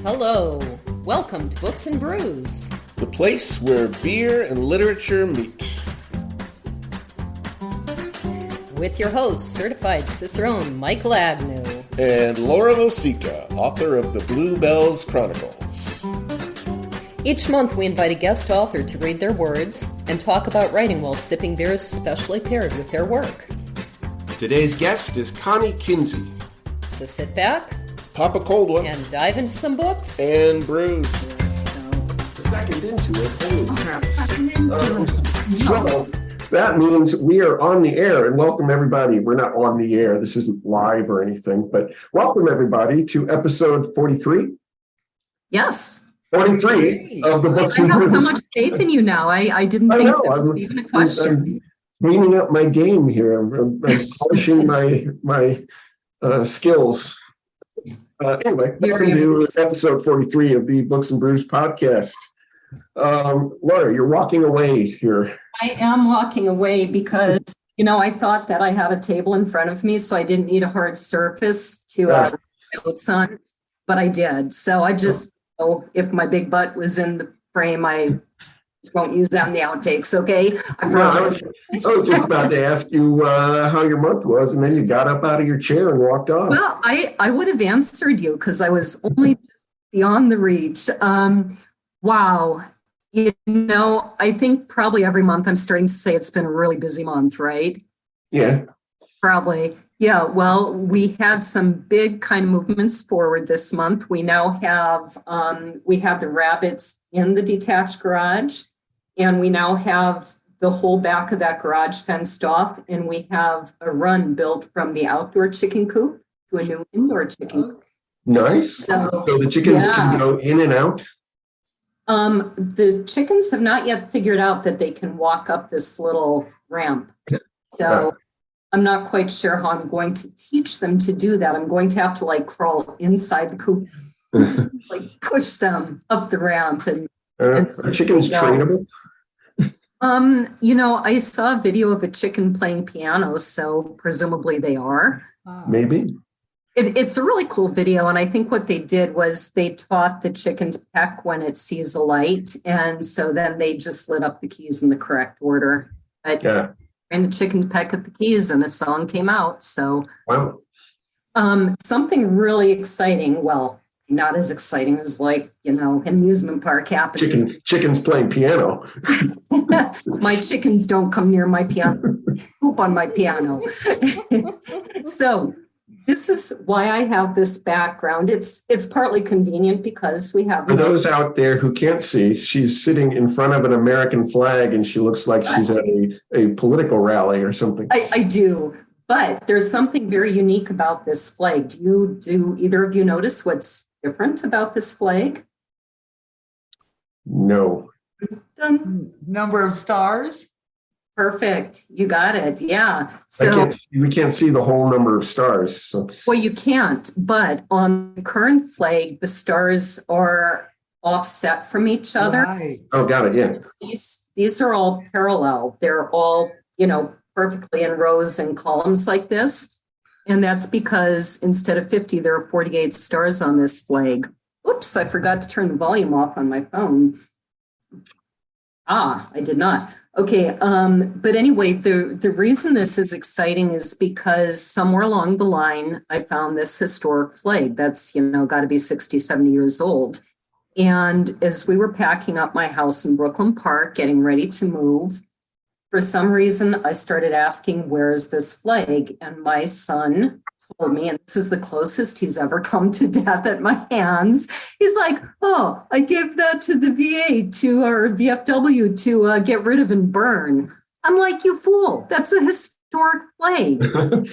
Hello, welcome to Books and Brews, the place where beer and literature meet. With your host, certified Cicerone Michael Agnew. And Laura Vosica, author of the Bluebells Chronicles. Each month we invite a guest author to read their words and talk about writing while sipping beers specially paired with their work. Today's guest is Connie Kinsey. So sit back, pop a cold one, and dive into some books and brews. Second into it. Holy crap. So that means we are on the air, and welcome everybody. We're not on the air. This isn't live or anything, but welcome everybody to episode 43. Yes. 43 of the Books and Brews. I have Brews. so much faith in you now. I didn't think that was even a question. I'm cleaning up my game here. I'm polishing my skills. Anyway, welcome to episode 43 of the Books and Brews podcast. Laura, you're walking away here. I am walking away because, I thought that I had a table in front of me, so I didn't need a hard surface to write notes on, but I did. So I just, if my big butt was in the frame, I just won't use that in the outtakes, okay? I was just about to ask you how your month was, and then you got up out of your chair and walked off. Well, I would have answered you because I was only just beyond the reach. Wow. I think probably every month I'm starting to say it's been a really busy month, right? Yeah. Probably. Yeah. Well, we had some big kind of movements forward this month. We now have, the rabbits in the detached garage, and we now have the whole back of that garage fenced off, and we have a run built from the outdoor chicken coop to a new indoor chicken coop. Nice. So the chickens can go in and out? The chickens have not yet figured out that they can walk up this little ramp. So I'm not quite sure how I'm going to teach them to do that. I'm going to have to crawl inside the coop, push them up the ramp. And are chickens trainable? I saw a video of a chicken playing piano, so presumably they are. Maybe. It's a really cool video, and I think what they did was they taught the chicken to peck when it sees a light, and so then they just lit up the keys in the correct order. And the chicken to peck at the keys, and a song came out. So, wow. Something really exciting. Well, not as exciting as an amusement park happens. Chickens playing piano. My chickens don't come near my piano. Poop on my piano. So. This is why I have this background. It's partly convenient because we have... For those out there who can't see, she's sitting in front of an American flag, and she looks like she's at a political rally or something. I do, but there's something very unique about this flag. Do either of you notice what's different about this flag? No. Dun. Number of stars? Perfect. You got it. Yeah. So we can't see the whole number of stars. So. Well, you can't, but on the current flag, the stars are offset from each other. Right. Oh, got it. Yeah. These are all parallel. They're all, perfectly in rows and columns like this. And that's because instead of 50, there are 48 stars on this flag. Oops, I forgot to turn the volume off on my phone. I did not. Okay. But anyway, the reason this is exciting is because somewhere along the line, I found this historic flag that's, got to be 60, 70 years old. And as we were packing up my house in Brooklyn Park, getting ready to move, for some reason, I started asking, where is this flag? And my son told me, and this is the closest he's ever come to death at my hands. He's like, I gave that to the VA or VFW to get rid of and burn. I'm like, you fool, that's a historic flag.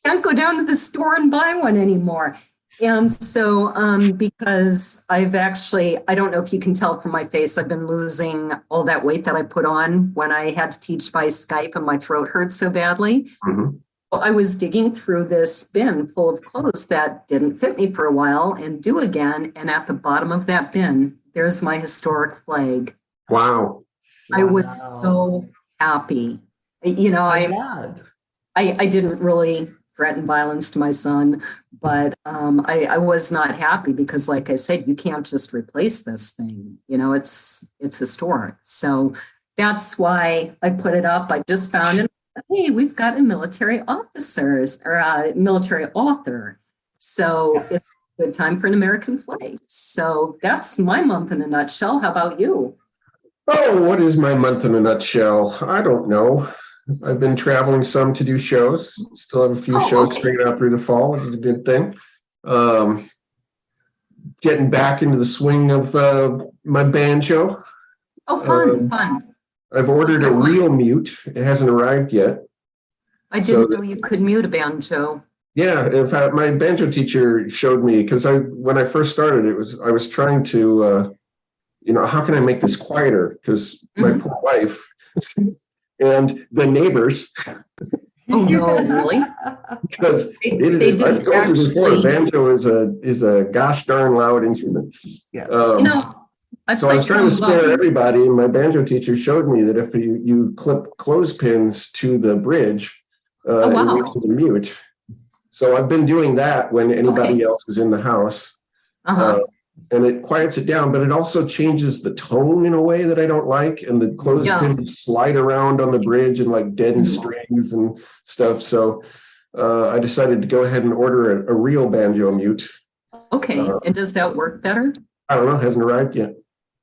Can't go down to the store and buy one anymore. And so because I don't know if you can tell from my face, I've been losing all that weight that I put on when I had to teach by Skype and my throat hurt so badly. Mm-hmm. I was digging through this bin full of clothes that didn't fit me for a while and do again. And at the bottom of that bin, there's my historic flag. Wow. I was so happy. I didn't really threatened violence to my son. But I was not happy because, like I said, you can't just replace this thing. It's historic. So that's why I put it up. I just found it. Hey, we've got a military officers or a military author. So it's a good time for an American flag. So that's my month in a nutshell. How about you? Oh, what is my month in a nutshell? I don't know. I've been traveling some to do shows. Still have a few shows stringing out through the fall, which is a good thing. Getting back into the swing of my banjo. Oh, fun. I've ordered a real mute. It hasn't arrived yet. I didn't know you could mute a banjo. Yeah, in fact, my banjo teacher showed me, because when I first started, I was trying to, how can I make this quieter? Because my poor wife and the neighbors. Oh no, really? Because they didn't before, banjo is a gosh darn loud instrument. Yeah. So I was trying to spare everybody, and my banjo teacher showed me that if you clip clothespins to the bridge, it makes it a mute. So I've been doing that when anybody else is in the house. And it quiets it down, but it also changes the tone in a way that I don't like. And the clothespins slide around on the bridge and like deaden strings and stuff. So I decided to go ahead and order a real banjo mute. Okay, and does that work better? I don't know, it hasn't arrived yet.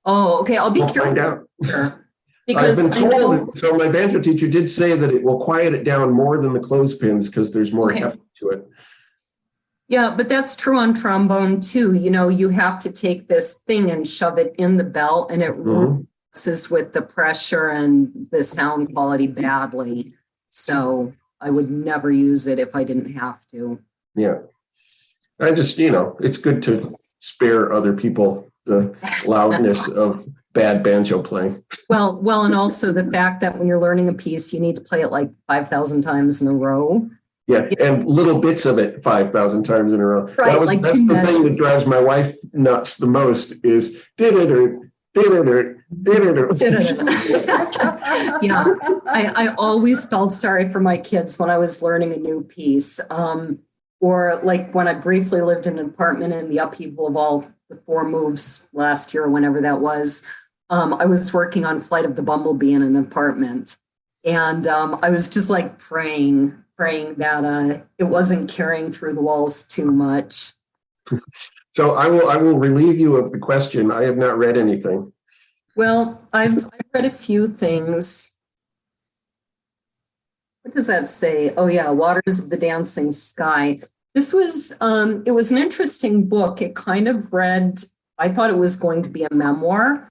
Oh, okay, I'll careful. Find out. Because I've been told, so my banjo teacher did say that it will quiet it down more than the clothespins because there's more heft to it. Yeah, but that's true on trombone too. You have to take this thing and shove it in the bell, and it messes with the pressure and the sound quality badly. So I would never use it if I didn't have to. Yeah. I just, it's good to spare other people the loudness of bad banjo playing. Well, and also the fact that when you're learning a piece, you need to play it like 5,000 times in a row. Yeah, and little bits of it 5,000 times in a row. Right, that's the thing that drives my wife nuts the most is Yeah, I always felt sorry for my kids when I was learning a new piece. Or like when I briefly lived in an apartment in the upheaval of all the 4 moves last year, or whenever that was, I was working on Flight of the Bumblebee in an apartment. And I was just like praying that it wasn't carrying through the walls too much. So I will relieve you of the question. I have not read anything. Well, I've read a few things. What does that say? Oh yeah, Waters of the Dancing Sky. This was, it was an interesting book. It kind of read, I thought it was going to be a memoir,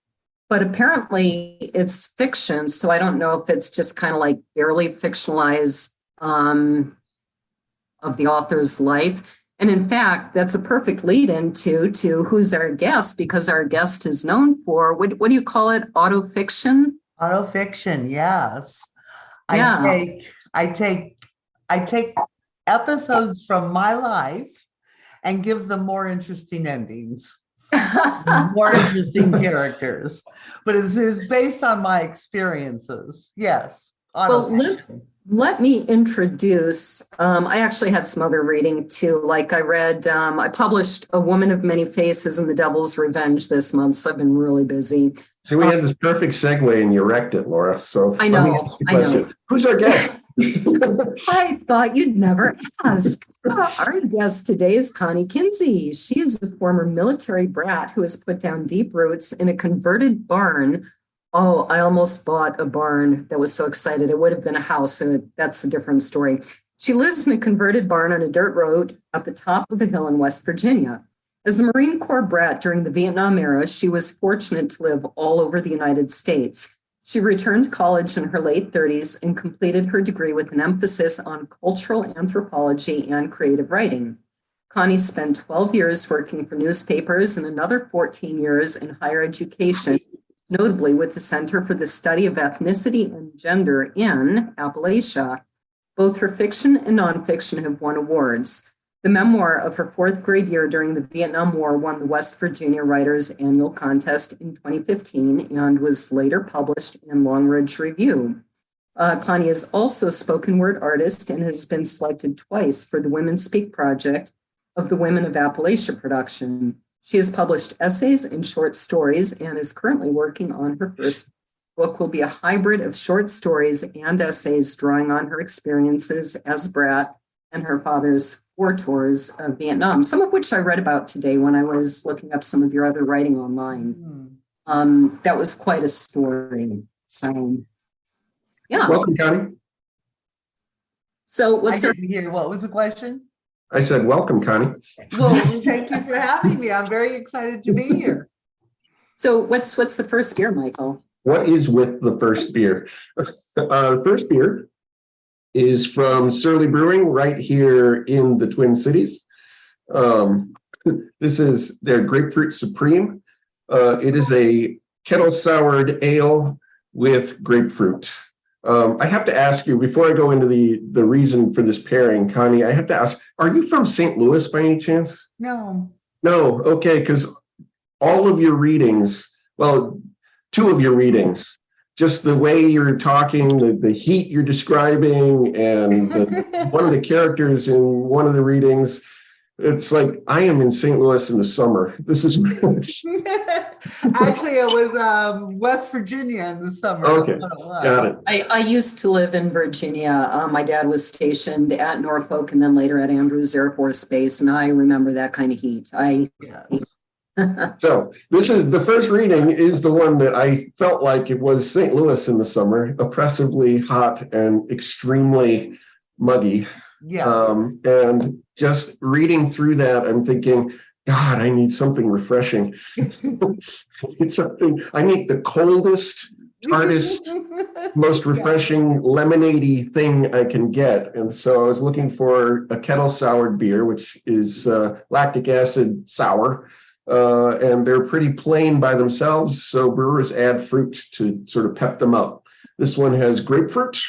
but apparently it's fiction. So I don't know if it's just kind of like barely fictionalized of the author's life. And in fact, that's a perfect lead into who's our guest, because our guest is known for, what do you call it? Autofiction? Autofiction, yes. Yeah. I take episodes from my life and give them more interesting endings, more interesting characters. But it is based on my experiences. Yes. Well, let me introduce, I actually had some other reading too. Like I read, I published A Woman of Many Faces and The Devil's Revenge this month, so I've been really busy. So we had this perfect segue and you wrecked it, Laura. So I know. Who's our guest? I thought you'd never ask. Our guest today is Connie Kinsey. She is a former military brat who has put down deep roots in a converted barn. Oh, I almost bought a barn that was so excited. It would have been a house, and that's a different story. She lives in a converted barn on a dirt road at the top of a hill in West Virginia. As a Marine Corps brat during the Vietnam era, she was fortunate to live all over the United States. She returned to college in her late 30s and completed her degree with an emphasis on cultural anthropology and creative writing. Connie spent 12 years working for newspapers and another 14 years in higher education, notably with the Center for the Study of Ethnicity and Gender in Appalachia. Both her fiction and nonfiction have won awards. The memoir of her 4th grade year during the Vietnam War won the West Virginia Writers Annual Contest in 2015 and was later published in Long Ridge Review. Connie is also a spoken word artist and has been selected twice for the Women Speak project of the Women of Appalachia production. She has published essays and short stories and is currently working on her first book. Will be a hybrid of short stories and essays drawing on her experiences as Brat and her father's war tours of Vietnam, some of which I read about today when I was looking up some of your other writing online. That was quite a story. So, yeah. Welcome, Connie. So what's I didn't hear. What was the question? I said, welcome, Connie. Well, thank you for having me. I'm very excited to be here. So what's the first beer, Michael? What is with the first beer? The first beer is from Surly Brewing right here in the Twin Cities. This is their Grapefruit Supreme. It is a kettle soured ale with grapefruit. I have to ask you, before I go into the reason for this pairing, Connie, I have to ask, are you from St. Louis by any chance? No. No, okay, because all of your readings, well, two of your readings, just the way you're talking, the heat you're describing, and one of the characters in one of the readings, it's like I am in St. Louis in the summer. This is actually it was West Virginia in the summer. Okay, got it. I used to live in Virginia. My dad was stationed at Norfolk and then later at Andrews Air Force Base, and I remember that kind of heat. So this is the first reading is the one that I felt like it was St. Louis in the summer, oppressively hot and extremely muggy. Yeah. And just reading through that, I'm thinking, God, I need something refreshing. I need the coldest, tartest, most refreshing lemonade-y thing I can get. And so I was looking for a kettle soured beer, which is lactic acid sour. And they're pretty plain by themselves, so brewers add fruit to sort of pep them up. This one has grapefruit.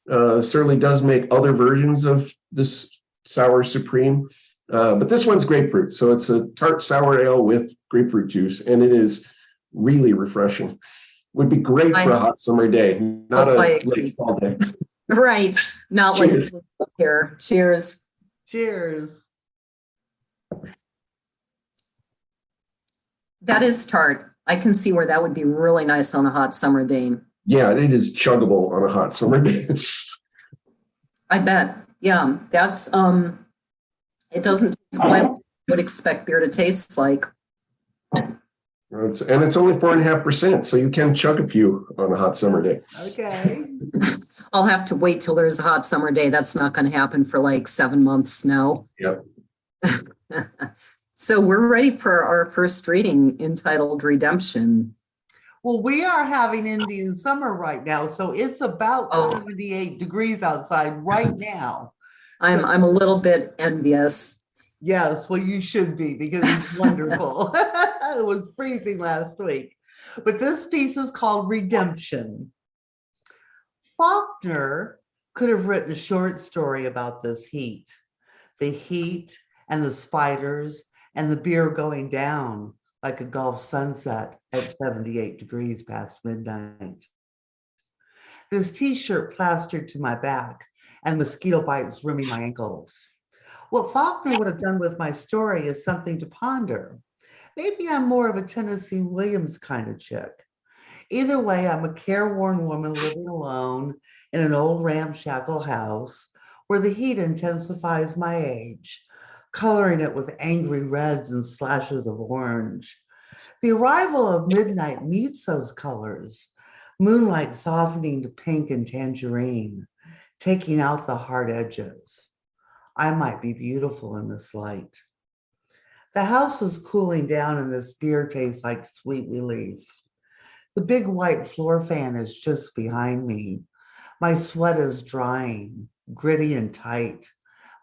Certainly does make other versions of this sour supreme, but this one's grapefruit, so it's a tart sour ale with grapefruit juice, and it is really refreshing. Would be great for a hot summer day, not a late fall day. Right, not Cheers. like here. Cheers. Cheers. That is tart. I can see where that would be really nice on a hot summer day. Yeah, it is chuggable on a hot summer day. I bet. Yeah, that's it doesn't taste quite like you would expect beer to taste like. And it's only 4.5%, so you can chug a few on a hot summer day. Okay. I'll have to wait till there's a hot summer day. That's not going to happen for like 7 months now. Yep. So we're ready for our first reading entitled Redemption. Well, we are having Indian summer right now, so it's about 78 degrees outside right now. I'm a little bit envious. Yes, well, you should be because it's wonderful. It was freezing last week. But this piece is called Redemption. Faulkner could have written a short story about this heat. The heat and the spiders and the beer going down like a Gulf sunset at 78 degrees past midnight. This t-shirt plastered to my back and mosquito bites rimming my ankles. What Faulkner would have done with my story is something to ponder. Maybe I'm more of a Tennessee Williams kind of chick. Either way, I'm a careworn woman living alone in an old ramshackle house where the heat intensifies my age, coloring it with angry reds and slashes of orange. The arrival of midnight mutes those colors, moonlight softening to pink and tangerine, taking out the hard edges. I might be beautiful in this light. The house is cooling down and this beer tastes like sweet relief. The big white floor fan is just behind me. My sweat is drying, gritty and tight.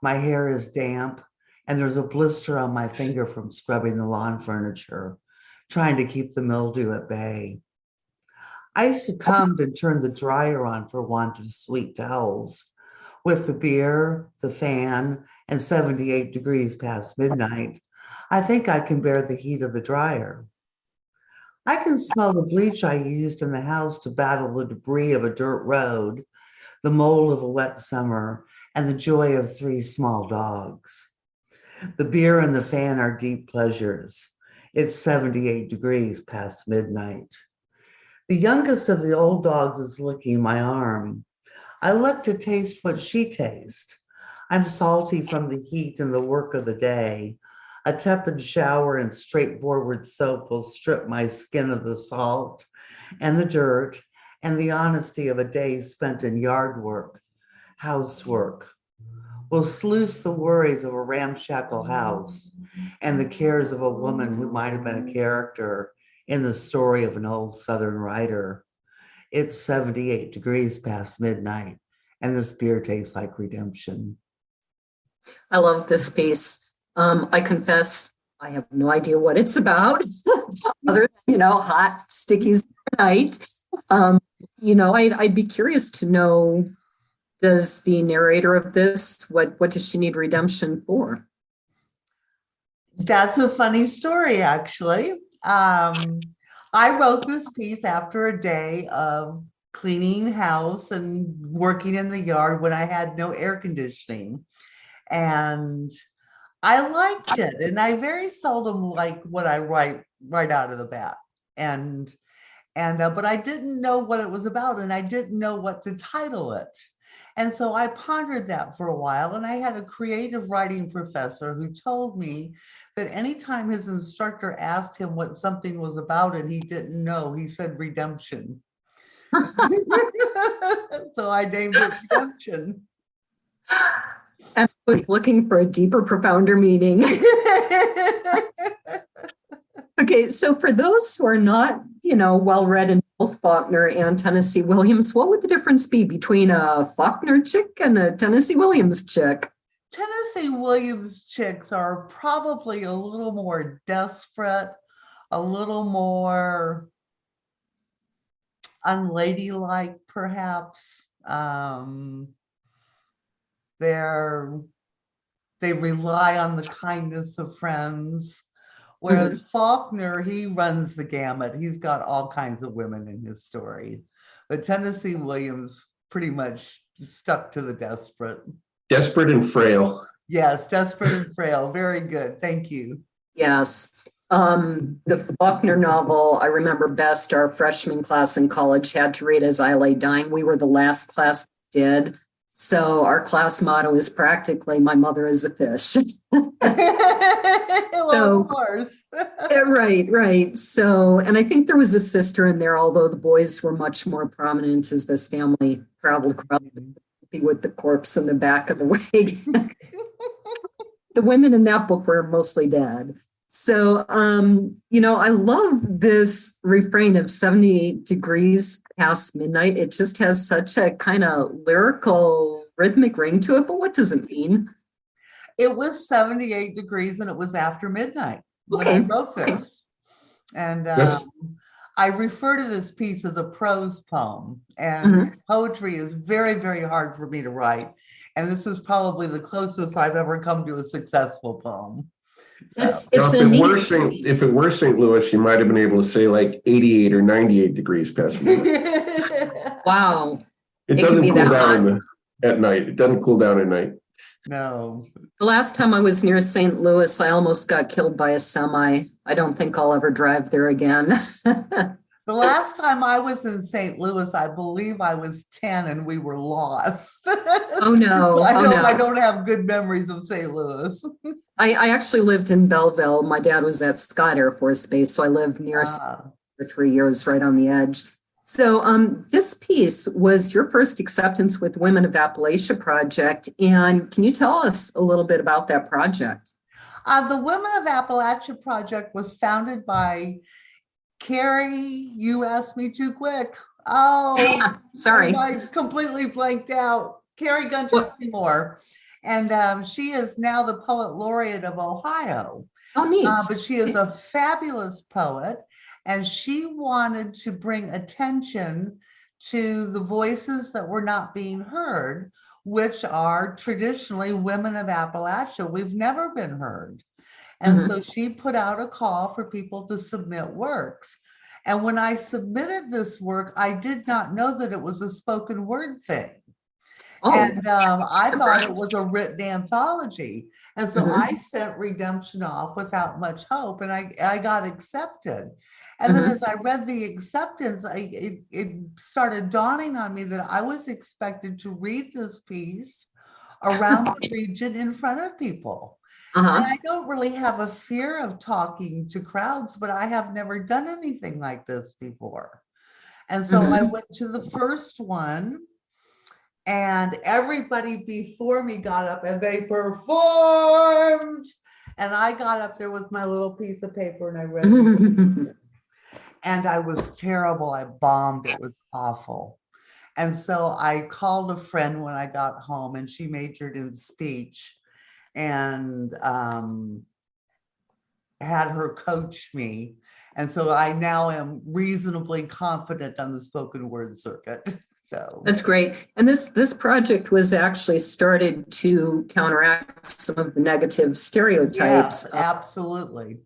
My hair is damp, and there's a blister on my finger from scrubbing the lawn furniture, trying to keep the mildew at bay. I succumbed and turned the dryer on for want of sweet towels. With the beer, the fan, and 78 degrees past midnight, I think I can bear the heat of the dryer. I can smell the bleach I used in the house to battle the debris of a dirt road, the mold of a wet summer, and the joy of 3 small dogs. The beer and the fan are deep pleasures. It's 78 degrees past midnight. The youngest of the old dogs is licking my arm. I look to taste what she tastes. I'm salty from the heat and the work of the day. A tepid shower and straightforward soap will strip my skin of the salt and the dirt and the honesty of a day spent in yard work, housework. Will sluice the worries of a ramshackle house and the cares of a woman who might have been a character in the story of an old Southern writer. It's 78 degrees past midnight, and this beer tastes like redemption. I love this piece. I confess, I have no idea what it's about, other than, hot, sticky night. I'd be curious to know, does the narrator of this, what does she need redemption for? That's a funny story, actually. I wrote this piece after a day of cleaning house and working in the yard when I had no air conditioning. And I liked it. And I very seldom like what I write right out of the bat. But I didn't know what it was about, and I didn't know what to title it. And so I pondered that for a while, and I had a creative writing professor who told me that anytime his instructor asked him what something was about and he didn't know, he said redemption. So I named it Redemption. I was looking for a deeper, profounder meaning. Okay, so for those who are not, well-read in both Faulkner and Tennessee Williams, what would the difference be between a Faulkner chick and a Tennessee Williams chick? Tennessee Williams chicks are probably a little more desperate, a little more unladylike, perhaps. They rely on the kindness of friends. Whereas Faulkner, he runs the gamut. He's got all kinds of women in his story. But Tennessee Williams pretty much stuck to the desperate. Desperate and frail. Yes, desperate and frail. Very good. Thank you. Yes. The Faulkner novel I remember best, our freshman class in college had to read As I Lay Dying. We were the last class that did. So our class motto is practically, my mother is a fish. Well, of course. Right. So, and I think there was a sister in there, although the boys were much more prominent as this family traveled with the corpse in the back of the wagon. The women in that book were mostly dead. So, I love this refrain of 78 degrees past midnight. It just has such a kind of lyrical, rhythmic ring to it. But what does it mean? It was 78 degrees and it was after midnight when I wrote this. Okay. And I refer to this piece as a prose poem. And poetry is very, very hard for me to write. And this is probably the closest I've ever come to a successful poem. So. If it were St. Louis, you might have been able to say like 88 or 98 degrees past midnight. Wow. It doesn't cool down at night. It doesn't cool down at night. No. The last time I was near St. Louis, I almost got killed by a semi. I don't think I'll ever drive there again. The last time I was in St. Louis, I believe I was 10 and we were lost. Oh, no. I don't have good memories of St. Louis. I actually lived in Belleville. My dad was at Scott Air Force Base, so I lived near for 3 years, right on the edge. So this piece was your first acceptance with Women of Appalachia project. And can you tell us a little bit about that project? The Women of Appalachia project was founded by Carrie. You asked me too quick. Oh, sorry. I completely blanked out. Carrie Gunter Seymour. And she is now the Poet Laureate of Ohio. Oh, neat. But she is a fabulous poet. And she wanted to bring attention to the voices that were not being heard, which are traditionally women of Appalachia. We've never been heard. And so she put out a call for people to submit works. And when I submitted this work, I did not know that it was a spoken word thing. Oh, And I thought it was a written anthology. And so Mhm. I sent Redemption off without much hope, and I got accepted. And then Mhm. as I read the acceptance, it started dawning on me that I was expected to read this piece around the region in front of people. And Uh-huh. I don't really have a fear of talking to crowds, but I have never done anything like this before. And so I Mhm. went to the first one, and everybody before me got up and they performed. And I got up there with my little piece of paper and I read, and I was terrible. I bombed. It was awful. And so I called a friend when I got home, and she majored in speech, and had her coach me. And so I now am reasonably confident on the spoken word circuit. So That's great. And this project was actually started to counteract some of the negative stereotypes. yes, absolutely.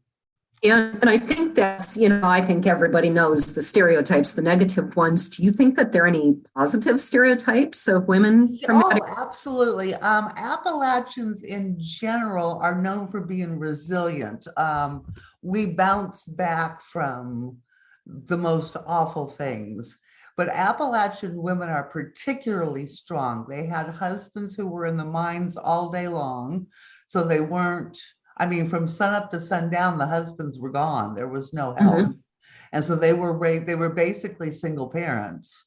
And I think that's, I think everybody knows the stereotypes, the negative ones. Do you think that there are any positive stereotypes of women from that? Oh, absolutely. Appalachians in general are known for being resilient. We bounce back from the most awful things. But Appalachian women are particularly strong. They had husbands who were in the mines all day long. So they weren't, from sunup to sundown, the husbands were gone. There was no help. Mhm. And so they were basically single parents.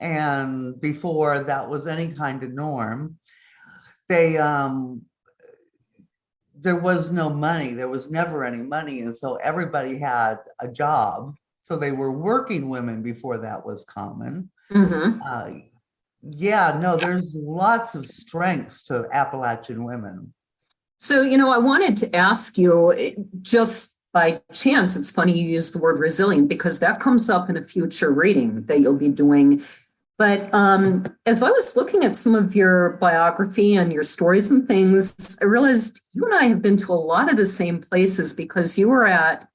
And before that was any kind of norm, they there was no money. There was never any money. And so everybody had a job. So they were working women before that was common. Mhm. There's lots of strengths to Appalachian women. So, I wanted to ask you, just by chance, it's funny you use the word resilient because that comes up in a future reading that you'll be doing. But as I was looking at some of your biography and your stories and things, I realized you and I have been to a lot of the same places because you were at,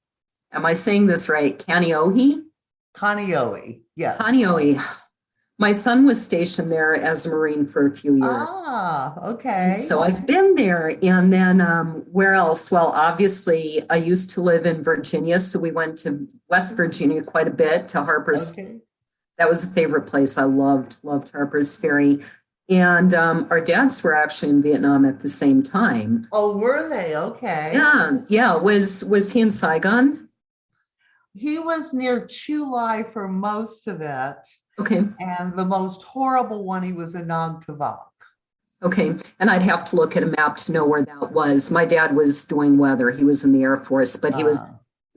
am I saying this right, Kaneohe? Kaneohe, yes. Kaneohe. My son was stationed there as a Marine for a few years. Ah, okay. So I've been there. And then where else? Well, obviously, I used to live in Virginia. So we went to West Virginia quite a bit, to Harper's. Okay. That was a favorite place. I loved Harper's Ferry. And our dads were actually in Vietnam at the same time. Oh, were they? Okay. Yeah. Was he in Saigon? He was near Chu Lai for most of it. Okay. And the most horrible one, he was in Nag Tavak. Okay. And I'd have to look at a map to know where that was. My dad was doing weather. He was in the Air Force, but he was in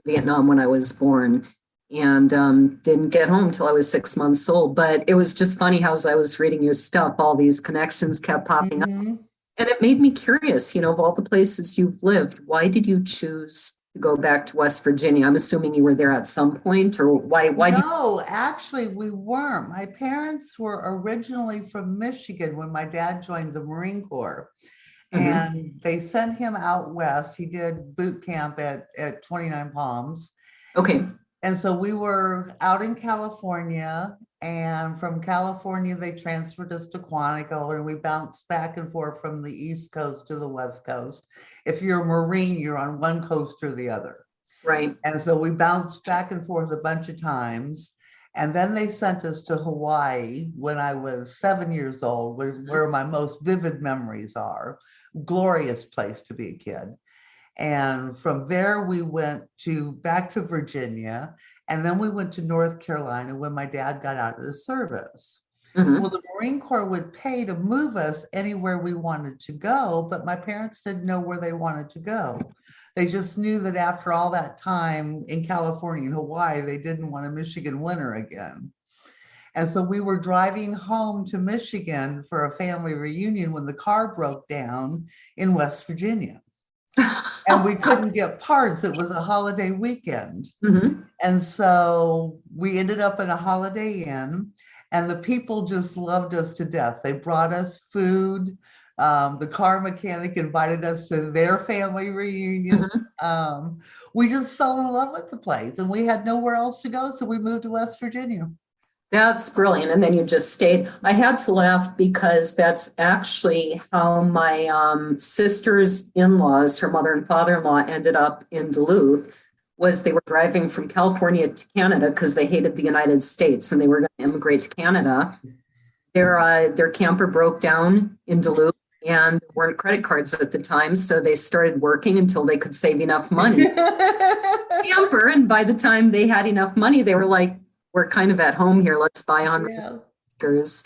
Vietnam when I was born, and didn't get home till I was 6 months old. But it was just funny how, as I was reading your stuff, all these connections kept popping up. And it made me curious, of all the places you've lived, why did you choose to go back to West Virginia? I'm assuming you were there at some point, or why? No, actually, we weren't. My parents were originally from Michigan when my dad joined the Marine Corps. And they sent him out west. He did boot camp at 29 Palms. Okay. And so we were out in California, and from California, they transferred us to Quantico, and we bounced back and forth from the East Coast to the West Coast. If you're a Marine, you're on one coast or the other. Right. And so we bounced back and forth a bunch of times. And then they sent us to Hawaii when I was 7 years old, where my most vivid memories are. Glorious place to be a kid. And from there, we went back to Virginia, and then we went to North Carolina when my dad got out of the service. Well, the Marine Corps would pay to move us anywhere we wanted to go, but my parents didn't know where they wanted to go. They just knew that after all that time in California and Hawaii, they didn't want a Michigan winter again. And so we were driving home to Michigan for a family reunion when the car broke down in West Virginia. And we couldn't get parts. It was a holiday weekend. And so we ended up in a Holiday Inn, and the people just loved us to death. They brought us food. The car mechanic invited us to their family reunion. We just fell in love with the place and we had nowhere else to go. So we moved to West Virginia. That's brilliant. And then you just stayed. I had to laugh because that's actually how my sister's in-laws, her mother and father-in-law, ended up in Duluth. Was they were driving from California to Canada because they hated the United States and they were going to immigrate to Canada. Their camper broke down in Duluth and there weren't credit cards at the time, so they started working until they could save enough money. Camper, and by the time they had enough money, they were like, we're kind of at home here. Let's buy 100 acres.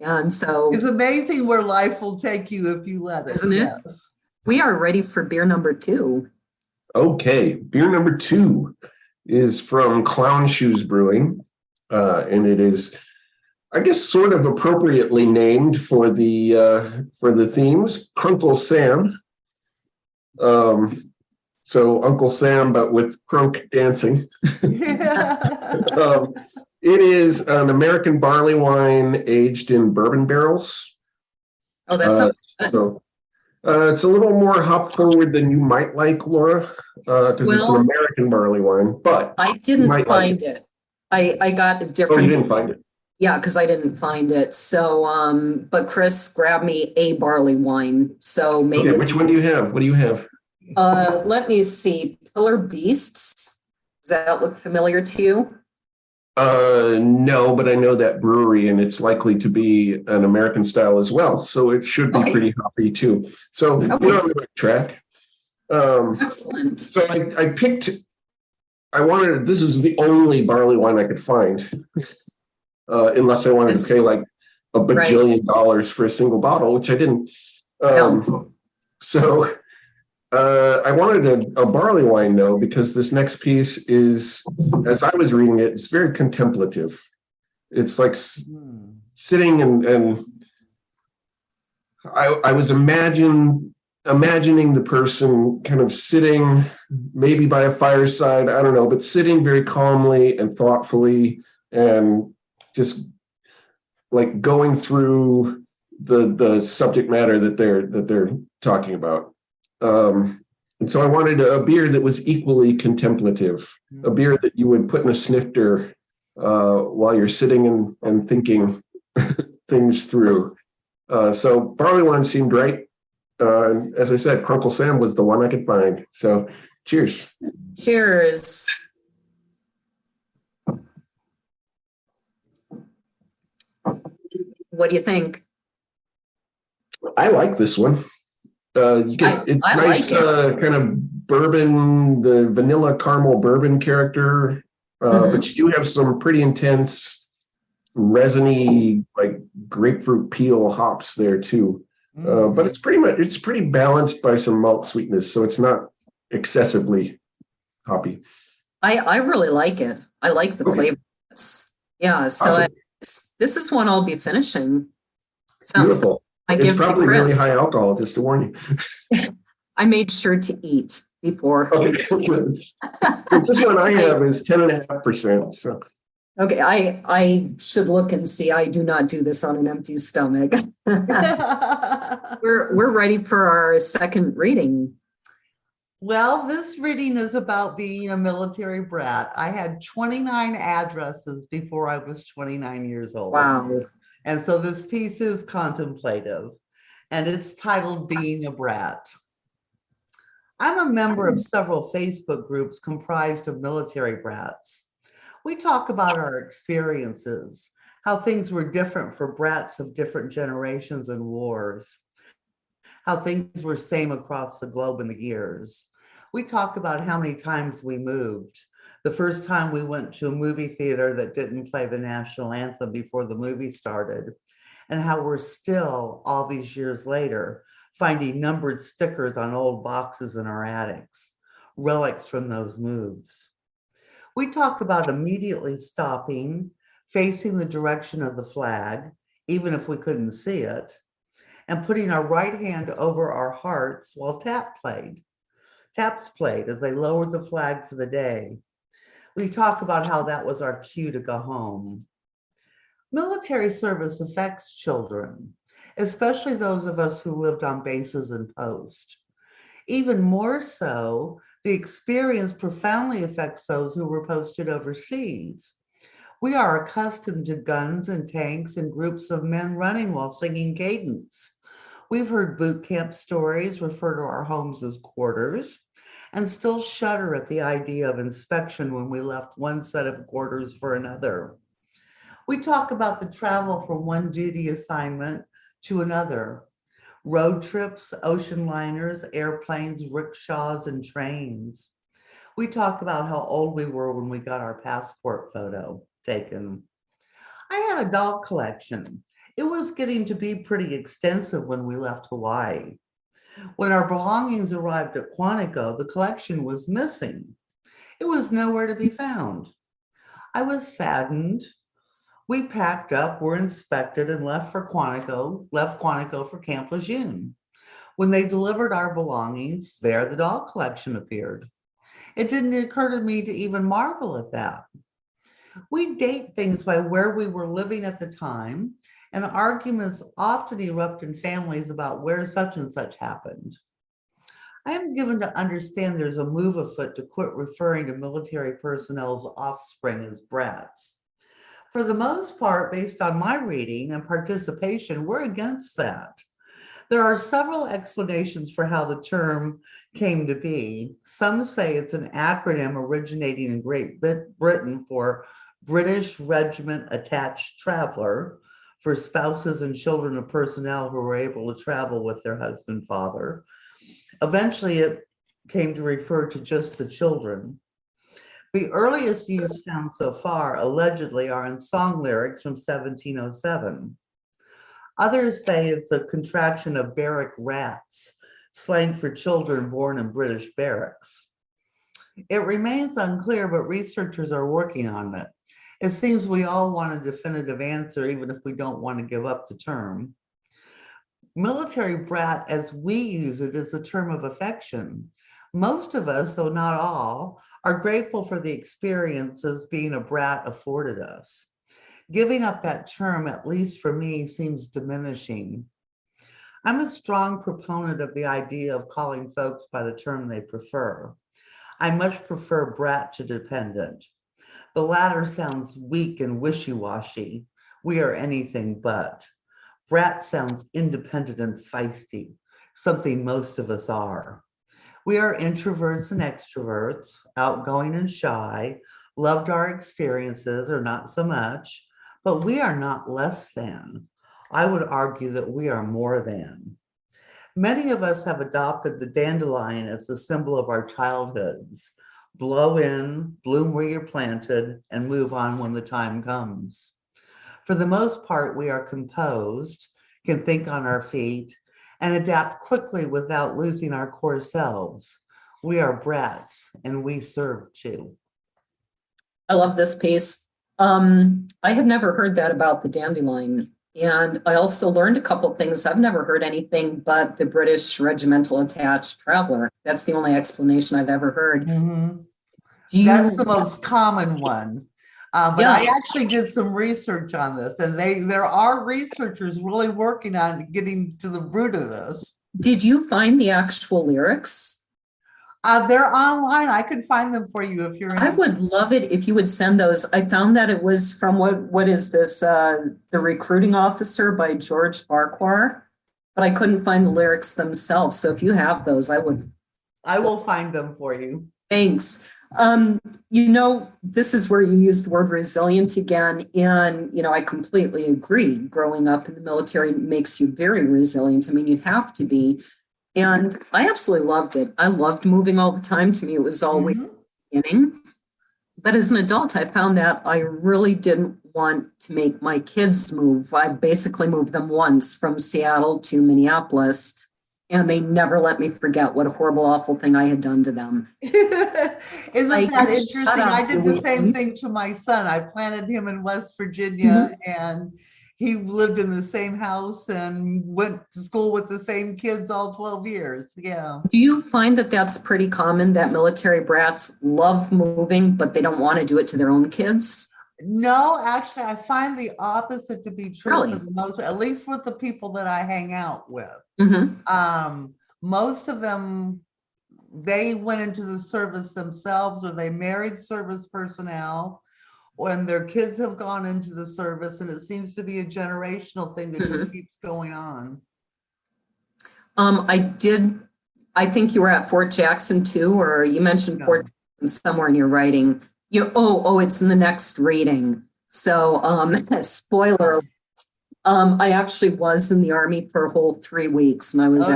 And so it's amazing where life will take you if you let it. Isn't it? Yes. We are ready for beer number 2. Okay, beer number 2 is from Clown Shoes Brewing, and it is, I guess, sort of appropriately named for the themes, Crunkle Sam. So Uncle Sam, but with crunk dancing. It is an American barley wine aged in bourbon barrels. Oh, that sounds good. So, it's a little more hop forward than you might like, Laura, because it's an American barley wine. But I didn't find it. I got a different. Oh, you didn't find it? Yeah, because I didn't find it. So, but Chris grabbed me a barley wine. So maybe. Okay, which one do you have? What do you have? Let me see. Pillar Beasts. Does that look familiar to you? No, but I know that brewery, and it's likely to be an American style as well. So it should be pretty hoppy too. So we're on the right track. Excellent. So this is the only barley wine I could find, unless I wanted to pay like a bajillion dollars for a single bottle, which I didn't. So I wanted a barley wine, though, because this next piece is, as I was reading it, it's very contemplative. It's like sitting and I was imagining the person kind of sitting maybe by a fireside, I don't know, but sitting very calmly and thoughtfully and just like going through the subject matter that they're talking about. And so I wanted a beer that was equally contemplative, a beer that you would put in a snifter while you're sitting and thinking things through. So barley wine seemed right. As I said, Crunkle Sam was the one I could find. So cheers. Cheers. What do you think? I like this one. You get it's nice, kind of bourbon, the vanilla caramel bourbon character, but you do have some pretty intense, resiny, like grapefruit peel hops there too. But it's pretty balanced by some malt sweetness, so it's not excessively hoppy. I really like it. I like the flavor. Yeah, so awesome. This is one I'll be finishing. Sounds beautiful. It's probably really high alcohol, just to warn you. I made sure to eat before. Okay. This one I have is 10.5%. So. Okay, I should look and see. I do not do this on an empty stomach. We're ready for our second reading. Well, this reading is about being a military brat. I had 29 addresses before I was 29 years old. Wow. And so this piece is contemplative, and it's titled Being a Brat. I'm a member of several Facebook groups comprised of military brats. We talk about our experiences, how things were different for brats of different generations and wars, how things were same across the globe in the years. We talk about how many times we moved. The first time we went to a movie theater that didn't play the national anthem before the movie started, and how we're still, all these years later, finding numbered stickers on old boxes in our attics, relics from those moves. We talk about immediately stopping, facing the direction of the flag, even if we couldn't see it, and putting our right hand over our hearts while taps played as they lowered the flag for the day. We talk about how that was our cue to go home. Military service affects children. especially those of us who lived on bases and post. Even more so, the experience profoundly affects those who were posted overseas. We are accustomed to guns and tanks and groups of men running while singing cadence. We've heard boot camp stories refer to our homes as quarters and still shudder at the idea of inspection when we left one set of quarters for another. We talk about the travel from one duty assignment to another, road trips, ocean liners, airplanes, rickshaws, and trains. We talk about how old we were when we got our passport photo taken. I had a dog collection. It was getting to be pretty extensive when we left Hawaii. When our belongings arrived at Quantico, the collection was missing. It was nowhere to be found. I was saddened. We packed up, were inspected, and left Quantico for Camp Lejeune. When they delivered our belongings, there the dog collection appeared. It didn't occur to me to even marvel at that. We date things by where we were living at the time, and arguments often erupt in families about where such and such happened. I am given to understand there's a move afoot to quit referring to military personnel's offspring as brats. For the most part, based on my reading and participation, we're against that. There are several explanations for how the term came to be. Some say it's an acronym originating in Great Britain for British Regiment Attached Traveler, for spouses and children of personnel who were able to travel with their husband, father. Eventually, it came to refer to just the children. The earliest use found so far, allegedly, are in song lyrics from 1707. Others say it's a contraction of barrack rats, slang for children born in British barracks. It remains unclear, but researchers are working on it. It seems we all want a definitive answer, even if we don't want to give up the term. Military brat, as we use it, is a term of affection. Most of us, though not all, are grateful for the experiences being a brat afforded us. Giving up that term, at least for me, seems diminishing. I'm a strong proponent of the idea of calling folks by the term they prefer. I much prefer brat to dependent. The latter sounds weak and wishy-washy. We are anything but. Brat sounds independent and feisty, something most of us are. We are introverts and extroverts, outgoing and shy, loved our experiences or not so much, but we are not less than. I would argue that we are more than. Many of us have adopted the dandelion as a symbol of our childhoods. Blow in, bloom where you're planted, and move on when the time comes. For the most part, we are composed, can think on our feet, and adapt quickly without losing our core selves. We are brats, and we serve too. I love this piece. I had never heard that about the dandelion. And I also learned a couple things. I've never heard anything but the British Regimental Attached Traveler. That's the only explanation I've ever heard. Mm-hmm. That's the most common one. But yeah. I actually did some research on this, and there are researchers really working on getting to the root of this. Did you find the actual lyrics? They're online. I could find them for you if you're interested. I would love it if you would send those. I found that it was from what is this? The Recruiting Officer by George Farquhar, but I couldn't find the lyrics themselves. So if you have those, I will find them for you. Thanks. This is where you use the word resilient again. And, I completely agree. Growing up in the military makes you very resilient. I mean, you have to be. And I absolutely loved it. I loved moving all the time. To me, it was always beginning. But as an adult, I found that I really didn't want to make my kids move. I basically moved them once from Seattle to Minneapolis. And they never let me forget what a horrible, awful thing I had done to them. Isn't that interesting? I did the same thing to my son. I planted him in West Virginia, and he lived in the same house and went to school with the same kids all 12 years. Yeah. Do you find that that's pretty common, that military brats love moving, but they don't want to do it to their own kids? No, actually, I find the opposite to be true Really? for the most, at least with the people that I hang out with. Mm-hmm. Most of them, they went into the service themselves, or they married service personnel, when their kids have gone into the service, and it seems to be a generational thing that just keeps going on. I think you were at Fort Jackson too, or you mentioned Fort Jackson somewhere in your writing. It's in the next reading. So, spoiler, I actually was in the Army for a whole 3 weeks, and I was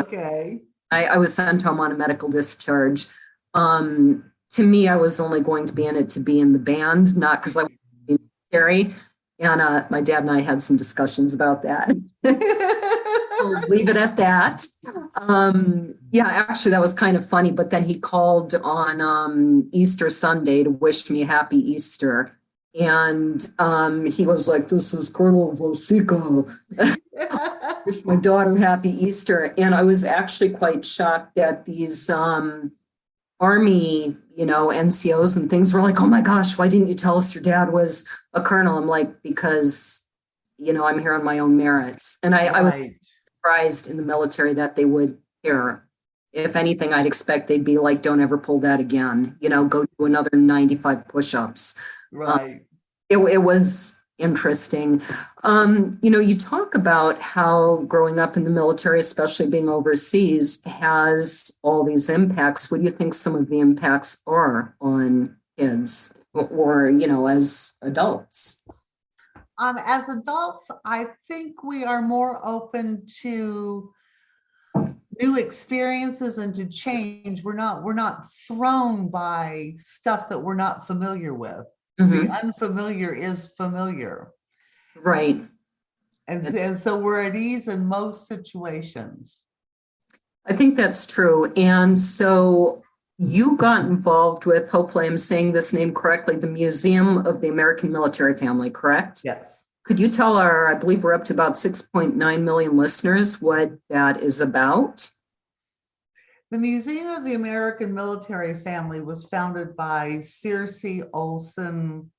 I was sent home on a medical discharge. To me, I was only going to be in it to be in the band, not because I was in the military. And my dad and I had some discussions about that. We'll leave it at that. Actually, that was kind of funny. But then he called on Easter Sunday to wish me a happy Easter. And he was like, "This is Colonel Rosico. Wish my daughter happy Easter." And I was actually quite shocked that these Army, NCOs and things were like, "Oh my gosh, why didn't you tell us your dad was a colonel?" I'm like, because, I'm here on my own merits. And I was surprised in the military that they would care. If anything, I'd expect they'd be like, "Don't ever pull that again, go do another 95 push-ups." Right. It was interesting. You talk about how growing up in the military, especially being overseas, has all these impacts. What do you think some of the impacts are on kids or as adults? As adults, I think we are more open to new experiences and to change. We're not thrown by stuff that we're not familiar with. The unfamiliar is familiar. Right. And so we're at ease in most situations. I think that's true. And so you got involved with, hopefully I'm saying this name correctly, the Museum of the American Military Family, correct? Yes. Could you tell I believe we're up to about 6.9 million listeners, what that is about? The Museum of the American Military Family was founded by Circe Olson.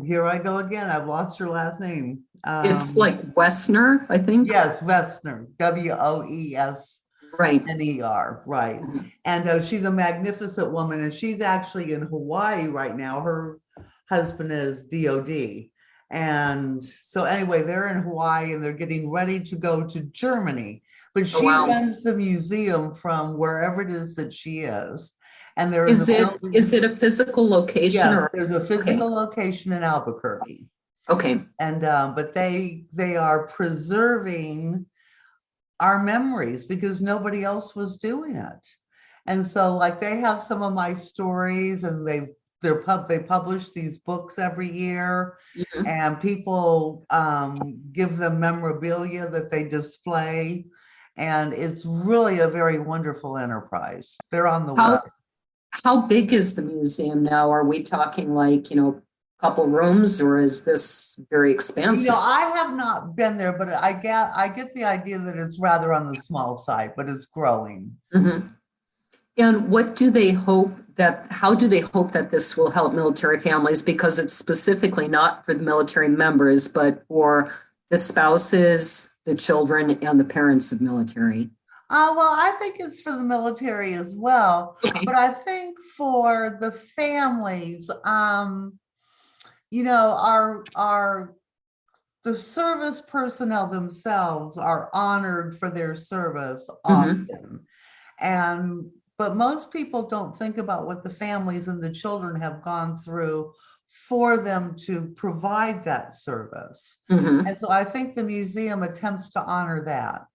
Here I go again. I've lost her last name. It's like Wessner, I think. Yes, Wessner. Woesner. Right. Right. And she's a magnificent woman, and she's actually in Hawaii right now. Her husband is DOD. And so anyway, they're in Hawaii and they're getting ready to go to Germany. But she runs the museum from wherever it is that she is. And there is it a physical location? Yes, there's a physical location in Albuquerque. Okay. And but they are preserving our memories because nobody else was doing it. And so like they have some of my stories, and they publish these books every year, and people give them memorabilia that they display. And it's really a very wonderful enterprise. They're on the web. How big is the museum now? Are we talking like, a couple rooms, or is this very expansive? I have not been there, but I get the idea that it's rather on the small side, but it's growing. And how do they hope that this will help military families? Because it's specifically not for the military members, but for the spouses, the children, and the parents of military. Well, I think it's for the military as well, but I think for the families, the service personnel themselves are honored for their service often. But most people don't think about what the families and the children have gone through for them to provide that service. And so I think the museum attempts to honor that.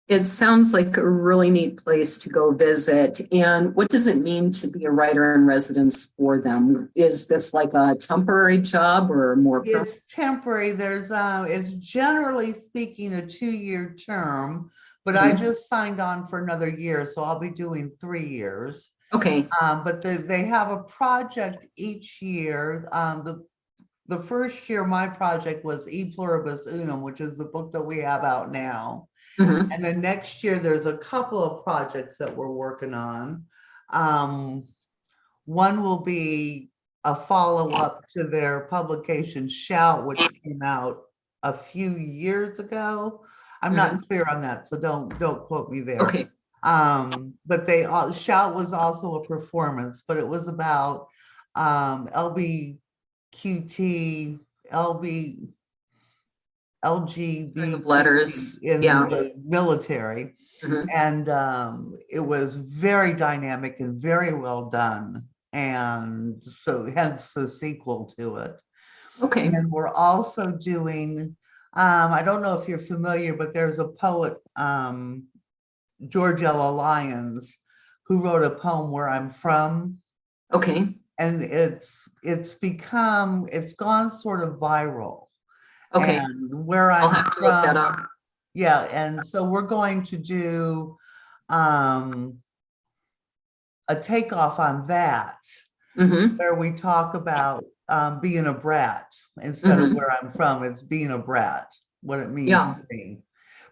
It sounds like a really neat place to go visit. And what does it mean to be a writer in residence for them? Is this like a temporary job or more? It's temporary. It's generally speaking a 2-year term, but I just signed on for another year, so I'll be doing 3 years. Okay. But they have a project each year. The first year, my project was E Pluribus Unum, which is the book that we have out now. And then next year, there's a couple of projects that we're working on. One will be a follow-up to their publication Shout, which came out a few years ago. I'm not clear on that, so don't quote me there. Okay. But they all, Shout was also a performance, but it was about LBQT, LGBT Letters. in Yeah. the military. Mhm. And it was very dynamic and very well done. And so hence the sequel to it. Okay. And we're also doing, I don't know if you're familiar, but there's a poet, George Ella Lyons, who wrote a poem, Where I'm From. Okay. And it's gone sort of viral. Okay. And Where I'll I'm have to look that From. up. Yeah, and so we're going to do a takeoff on that, Mm-hmm. where we talk about being a brat instead of where I'm from. It's being a brat, what it means to me.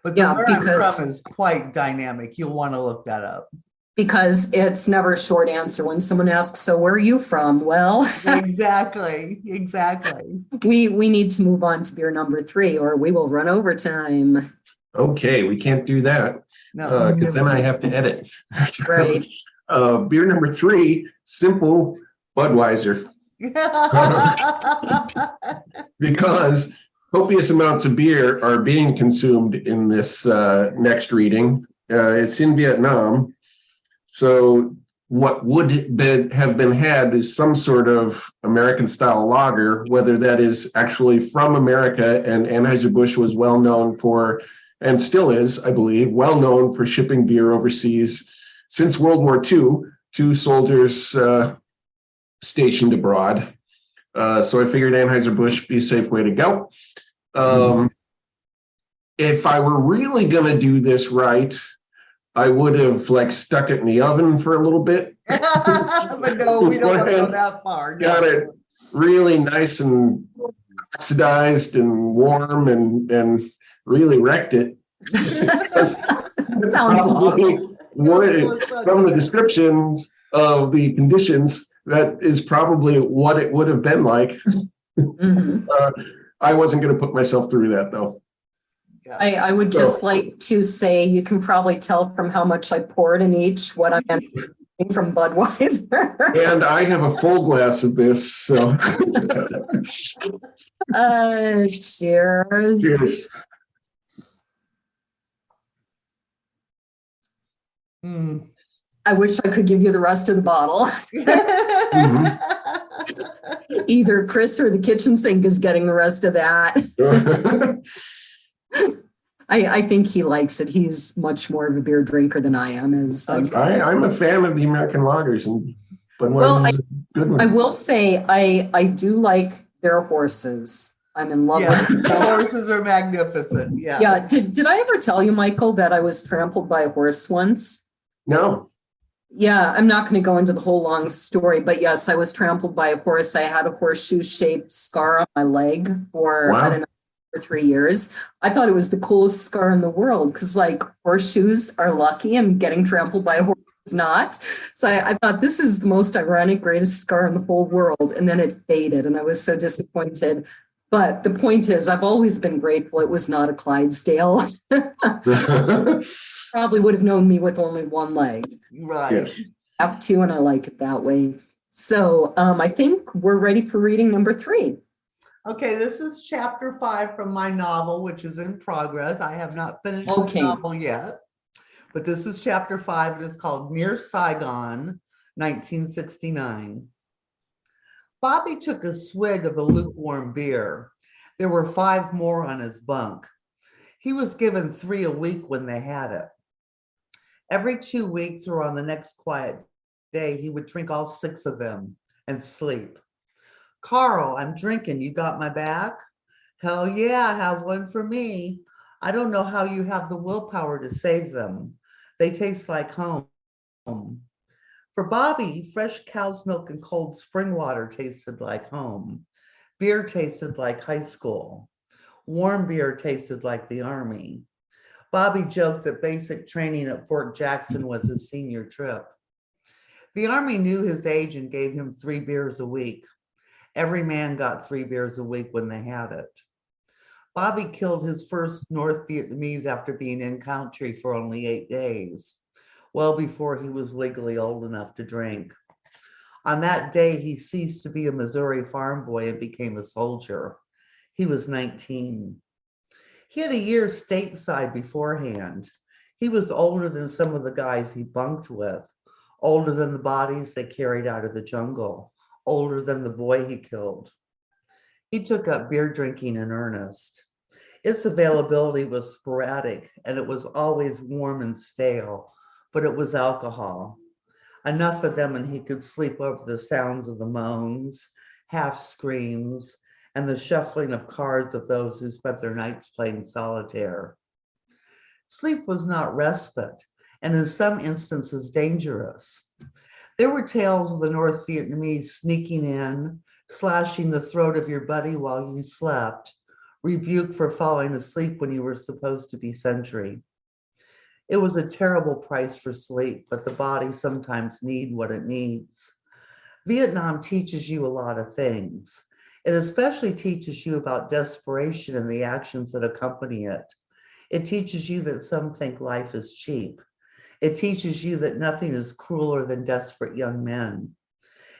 But the where I'm from is quite dynamic. You'll want to look that up. Because it's never a short answer when someone asks, so where are you from? Well, exactly. We need to move on to beer number 3 or we will run over time. Okay, we can't do that because then I have to edit. Right. Beer number 3, simple Budweiser. Because copious amounts of beer are being consumed in this next reading. It's in Vietnam. So what would have been had is some sort of American-style lager, whether that is actually from America, and Anheuser-Busch was well known for, and still is, I believe, well known for shipping beer overseas since World War II to soldiers stationed abroad. So I figured Anheuser-Busch be a safe way to go. If I were really going to do this right, I would have stuck it in the oven for a little bit. But no, we don't want to go that far. Got it really nice and oxidized and warm and really wrecked it. Sounds awful. From the descriptions of the conditions, that is probably what it would have been like. I wasn't going to put myself through that, though. I would just like to say you can probably tell from how much I poured in each what I'm getting from Budweiser. And I have a full glass of this, so. Cheers. Cheers. I wish I could give you the rest of the bottle. Either Chris or the kitchen sink is getting the rest of that. I think he likes it. He's much more of a beer drinker than I am. I'm a fan of the American lagers, but I will say I do like their horses. I'm in love with them. The horses are magnificent. Yeah. Yeah. Did I ever tell you, Michael, that I was trampled by a horse once? No. Yeah, I'm not going to go into the whole long story, but yes, I was trampled by a horse. I had a horseshoe-shaped scar on my leg for, I don't know, for 3 years. I thought it was the coolest scar in the world because horseshoes are lucky and getting trampled by a horse is not. So I thought this is the most ironic, greatest scar in the whole world. And then it faded and I was so disappointed. But the point is, I've always been grateful it was not a Clydesdale. Probably would have known me with only one leg. Right. Yes. I have 2 and I like it that way. So I think we're ready for reading number 3. Okay, this is chapter 5 from my novel, which is in progress. I have not finished the novel yet, but this is chapter 5. It is called Near Saigon, 1969. Bobby took a swig of the lukewarm beer. There were 5 more on his bunk. He was given 3 a week when they had it. Every 2 weeks or on the next quiet day, he would drink all 6 of them and sleep. Carl, I'm drinking. You got my back? Hell yeah, have one for me. I don't know how you have the willpower to save them. They taste like home. For Bobby, fresh cow's milk and cold spring water tasted like home. Beer tasted like high school. Warm beer tasted like the Army. Bobby joked that basic training at Fort Jackson was his senior trip. The Army knew his age and gave him 3 beers a week. Every man got 3 beers a week when they had it. Bobby killed his first North Vietnamese after being in country for only 8 days, well before he was legally old enough to drink. On that day, he ceased to be a Missouri farm boy and became a soldier. He was 19. He had a year stateside beforehand. He was older than some of the guys he bunked with, older than the bodies they carried out of the jungle, older than the boy he killed. He took up beer drinking in earnest. Its availability was sporadic, and it was always warm and stale, but it was alcohol. Enough of them and he could sleep over the sounds of the moans, half screams, and the shuffling of cards of those who spent their nights playing solitaire. Sleep was not respite, and in some instances dangerous. There were tales of the North Vietnamese sneaking in, slashing the throat of your buddy while you slept, rebuked for falling asleep when you were supposed to be sentry. It was a terrible price for sleep, but the body sometimes needs what it needs. Vietnam teaches you a lot of things. It especially teaches you about desperation and the actions that accompany it. It teaches you that some think life is cheap. It teaches you that nothing is crueler than desperate young men.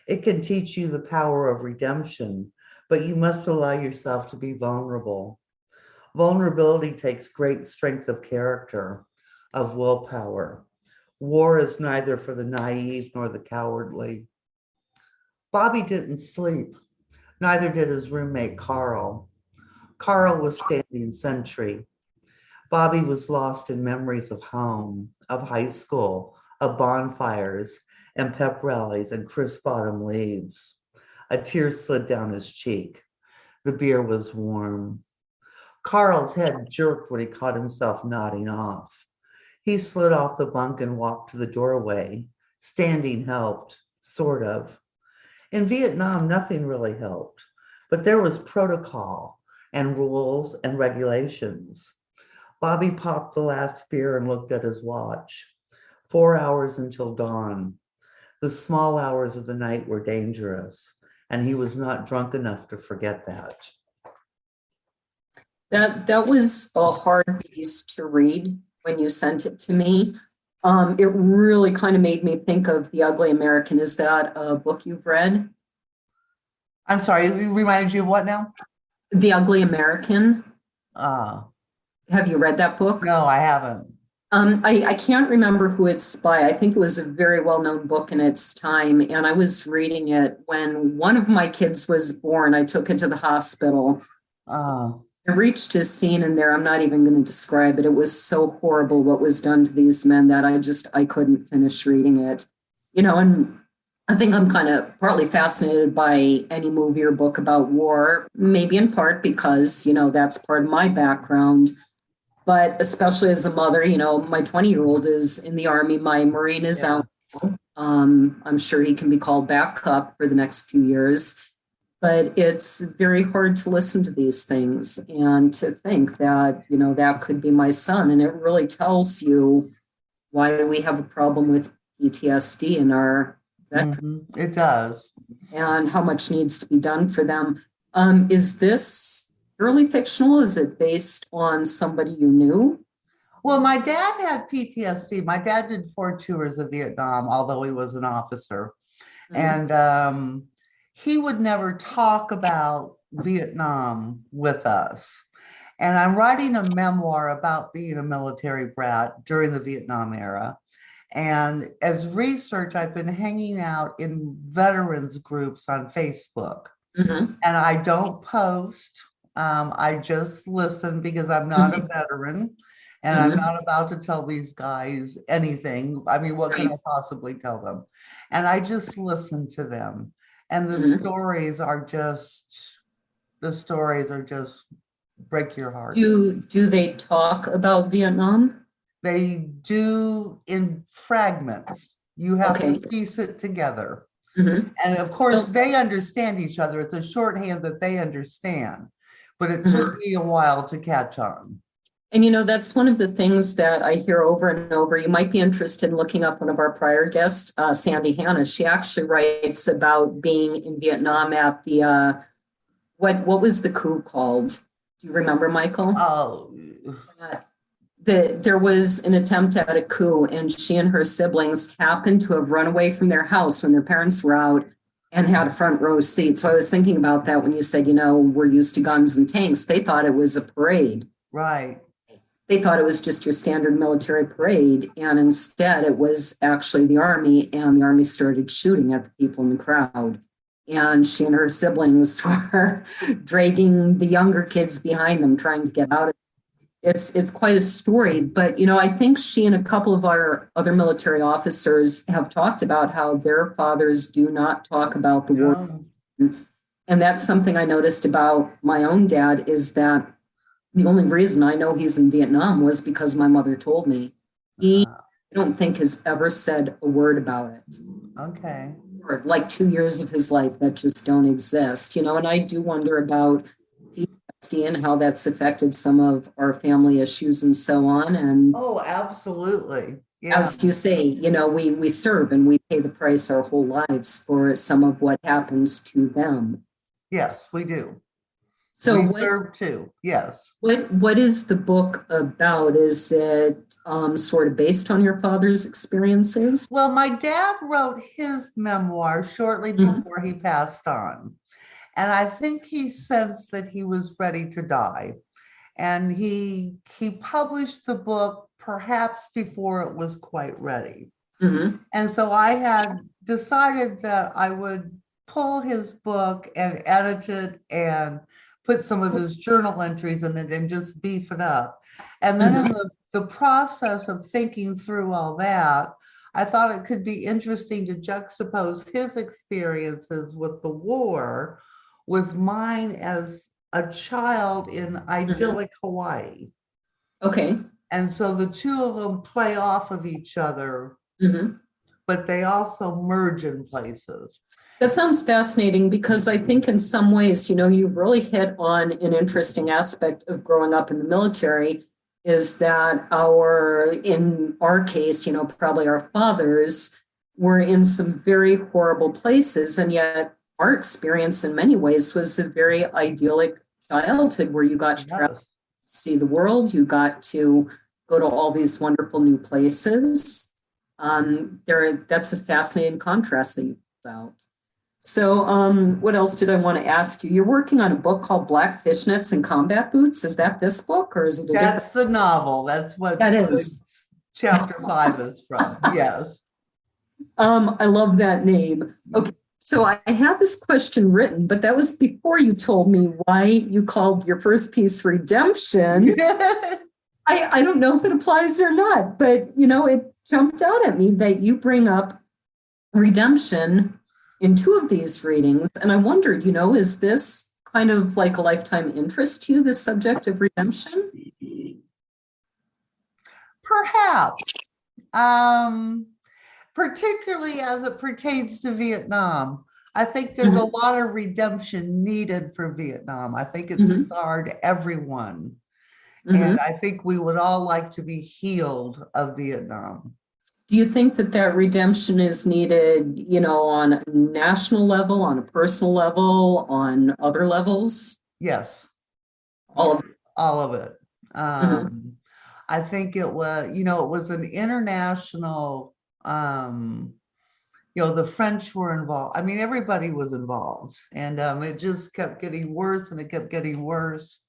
It can teach you the power of redemption, but you must allow yourself to be vulnerable. Vulnerability takes great strength of character, of willpower. War is neither for the naive nor the cowardly. Bobby didn't sleep. Neither did his roommate, Carl. Carl was standing sentry. Bobby was lost in memories of home, of high school, of bonfires and pep rallies and crisp autumn leaves. A tear slid down his cheek. The beer was warm. Carl's head jerked when he caught himself nodding off. He slid off the bunk and walked to the doorway. Standing helped, sort of. In Vietnam, nothing really helped, but there was protocol and rules and regulations. Bobby popped the last beer and looked at his watch. 4 hours until dawn. The small hours of the night were dangerous, and he was not drunk enough to forget that. That was a hard piece to read when you sent it to me. It really kind of made me think of The Ugly American. Is that a book you've read? I'm sorry, it reminds you of what now? The Ugly American. Ah. Have you read that book? No, I haven't. I can't remember who it's by. I think it was a very well-known book in its time. And I was reading it when one of my kids was born. I took it to the hospital. Ah. I reached a scene in there. I'm not even going to describe it. It was so horrible what was done to these men that I couldn't finish reading it. And I think I'm kind of partly fascinated by any movie or book about war, maybe in part because, that's part of my background. But especially as a mother, my 20-year-old is in the Army. My Marine is out. I'm sure he can be called back up for the next few years. But it's very hard to listen to these things and to think that, that could be my son. And it really tells you why we have a problem with PTSD in our veterans. Mm-hmm. It does. And how much needs to be done for them. Is this purely fictional? Is it based on somebody you knew? Well, my dad had PTSD. My dad did 4 tours of Vietnam, although he was an officer. Mm-hmm. And he would never talk about Vietnam with us. And I'm writing a memoir about being a military brat during the Vietnam era. And as research, I've been hanging out in veterans groups on Facebook. Mm-hmm. And I don't post. I just listen because I'm not a veteran and I'm not about to tell these guys anything. I mean, what can I possibly tell them? And I just listen to them. And the stories are just break your heart. Do they talk about Vietnam? They do in fragments. You have to piece it together. Mm-hmm. And of course, they understand each other. It's a shorthand that they understand. But it took me a while to catch on. And, that's one of the things that I hear over and over. You might be interested in looking up one of our prior guests, Sandy Hanna. She actually writes about being in Vietnam at the, what was the coup called? Do you remember, Michael? Oh, There was an attempt at a coup, and she and her siblings happened to have run away from their house when their parents were out and had a front row seat. So I was thinking about that when you said, we're used to guns and tanks. They thought it was a parade. right. They thought it was just your standard military parade. And instead, it was actually the army, and the army started shooting at the people in the crowd. And she and her siblings were dragging the younger kids behind them, trying to get out of it. It's quite a story, but I think she and a couple of our other military officers have talked about how their fathers do not talk about the war. And that's something I noticed about my own dad, is that the only reason I know he's in Vietnam was because my mother told me. He, I don't think, has ever said a word about it. Okay. Or like 2 years of his life that just don't exist, and I do wonder about PTSD and how that's affected some of our family issues and so on. And Oh, absolutely. Yeah. as you say, we serve and we pay the price our whole lives for some of what happens to them. Yes, we do. So we serve too. Yes. What is the book about? Is it sort of based on your father's experiences? Well, my dad wrote his memoir shortly before he passed on. And I think he sensed that he was ready to die. And he published the book perhaps before it was quite ready. And so I had decided that I would pull his book and edit it and put some of his journal entries in it and just beef it up. And then in the process of thinking through all that, I thought it could be interesting to juxtapose his experiences with the war with mine as a child in idyllic Hawaii. Okay. And so the two of them play off of each other, but they also merge in places. That sounds fascinating, because I think in some ways, you really hit on an interesting aspect of growing up in the military, is that in our case, probably our fathers were in some very horrible places. And yet our experience in many ways was a very idyllic childhood where you got to travel, see the world, you got to go to all these wonderful new places. That's a fascinating contrast that you put out. So what else did I want to ask you? You're working on a book called Black Fishnets and Combat Boots. Is that this book, or is it That's the novel. That's what that is. Chapter 5 is from. Yes. I love that name. Okay. So I had this question written, but that was before you told me why you called your first piece Redemption. I don't know if it applies or not, but it jumped out at me that you bring up redemption in two of these readings. And I wondered, is this kind of like a lifetime interest to you, this subject of redemption? Perhaps, particularly as it pertains to Vietnam. I think there's a lot of redemption needed for Vietnam. I think it scarred everyone. And I think we would all like to be healed of Vietnam. Do you think that redemption is needed, on a national level, on a personal level, on other levels? Yes. All of it. I think it was, it was an international, the French were involved. I mean, everybody was involved, and it just kept getting worse and it kept getting worse.